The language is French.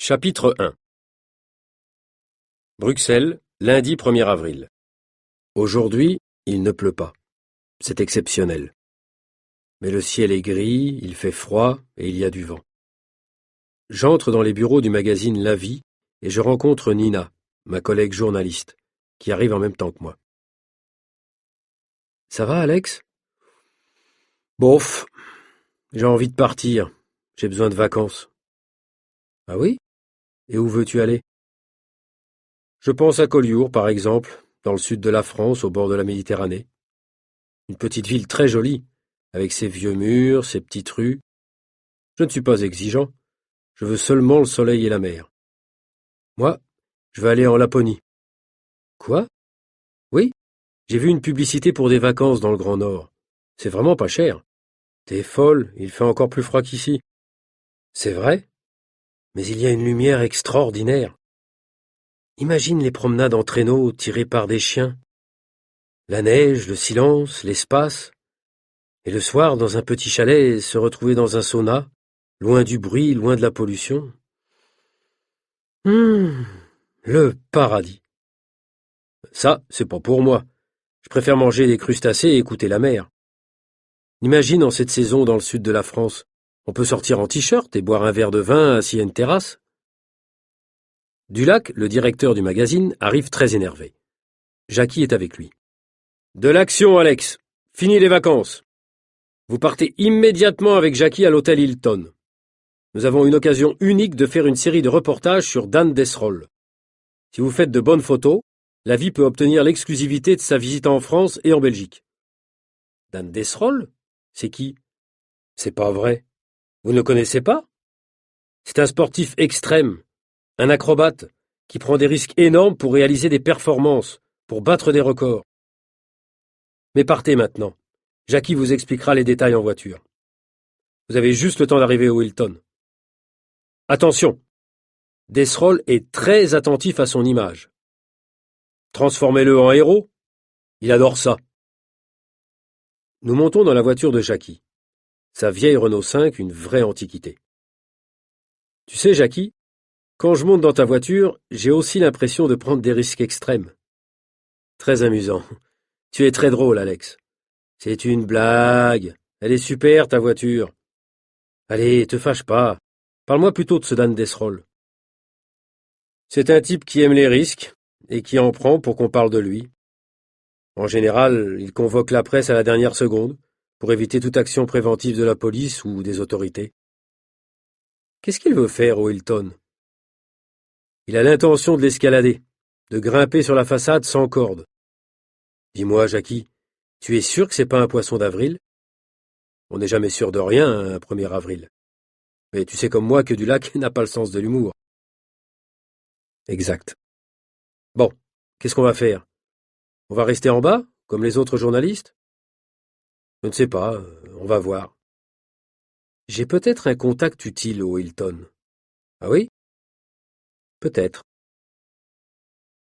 Chapitre 1. Bruxelles, lundi 1er avril. Aujourd'hui, il ne pleut pas. C'est exceptionnel. Mais le ciel est gris, il fait froid et il y a du vent. J'entre dans les bureaux du magazine La Vie et je rencontre Nina, ma collègue journaliste, qui arrive en même temps que moi. Ça va, Alex? Bof, j'ai envie de partir. J'ai besoin de vacances. Ah oui? Et où veux-tu aller? Je pense à Collioure, par exemple, dans le sud de la France, au bord de la Méditerranée. Une petite ville très jolie, avec ses vieux murs, ses petites rues. Je ne suis pas exigeant, je veux seulement le soleil et la mer. Moi, je veux aller en Laponie. Quoi? Oui, j'ai vu une publicité pour des vacances dans le Grand Nord. C'est vraiment pas cher. T'es folle, il fait encore plus froid qu'ici. C'est vrai, mais il y a une lumière extraordinaire. Imagine les promenades en traîneau tirés par des chiens. La neige, le silence, l'espace. Et le soir, dans un petit chalet, se retrouver dans un sauna, loin du bruit, loin de la pollution. Hum, le paradis. Ça, c'est pas pour moi. Je préfère manger des crustacés et écouter la mer. Imagine en cette saison dans le sud de la France. On peut sortir en t-shirt et boire un verre de vin assis à une terrasse. Dulac, le directeur du magazine, arrive très énervé. Jackie est avec lui. De l'action, Alex. Fini les vacances. Vous partez immédiatement avec Jackie à l'hôtel Hilton. Nous avons une occasion unique de faire une série de reportages sur Dan Desrolles. Si vous faites de bonnes photos, La Vie peut obtenir l'exclusivité de sa visite en France et en Belgique. Dan Desrolles? C'est qui? C'est pas vrai. Vous ne le connaissez pas? C'est un sportif extrême, un acrobate, qui prend des risques énormes pour réaliser des performances, pour battre des records. Mais partez maintenant. Jackie vous expliquera les détails en voiture. Vous avez juste le temps d'arriver au Hilton. Attention! Desrolles est très attentif à son image. Transformez-le en héros. Il adore ça. Nous montons dans la voiture de Jackie. Sa vieille Renault 5, une vraie antiquité. Tu sais, Jackie, quand je monte dans ta voiture, j'ai aussi l'impression de prendre des risques extrêmes. Très amusant. Tu es très drôle, Alex. C'est une blague. Elle est super, ta voiture. Allez, te fâche pas. Parle-moi plutôt de ce Dan Desrolles. C'est un type qui aime les risques et qui en prend pour qu'on parle de lui. En général, il convoque la presse à la dernière seconde pour éviter toute action préventive de la police ou des autorités. Qu'est-ce qu'il veut faire au Hilton? Il a l'intention de l'escalader, de grimper sur la façade sans corde. Dis-moi, Jackie, tu es sûr que c'est pas un poisson d'avril? On n'est jamais sûr de rien, un 1er avril. Mais tu sais comme moi que Dulac n'a pas le sens de l'humour. Exact. Bon, qu'est-ce qu'on va faire? On va rester en bas, comme les autres journalistes? Je ne sais pas, on va voir. J'ai peut-être un contact utile au Hilton. Ah oui? Peut-être.